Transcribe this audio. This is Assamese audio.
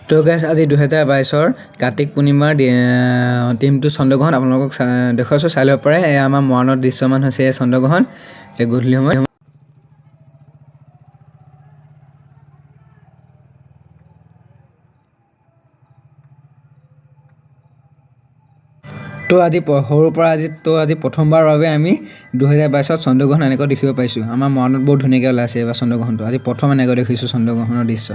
তো গাইছ আজি 2022 কাৰ্তিক পূৰ্ণিমাৰ টিমটো চন্দ্ৰগ্ৰহণ আপোনালোকক দেখুৱাইছোঁ, চাই ল'ব পাৰে। এয়া আমাৰ মৰাণত দৃশ্যমান হৈছে এই চন্দ্ৰগ্ৰহণ এই গধূলি সময়ত। তো আজি সৰুৰ পৰা আজি প্ৰথমবাৰৰ বাবে আমি 2022ত চন্দ্ৰগ্ৰহণ এনেকৈ দেখিব পাইছোঁ। আমাৰ মৰাণত বহুত ধুনীয়াকৈ ওলাইছে এইবাৰ চন্দ্ৰগ্ৰহণটো। আজি প্ৰথম এনেকৈ দেখিছোঁ চন্দ্ৰগ্ৰহণৰ দৃশ্য।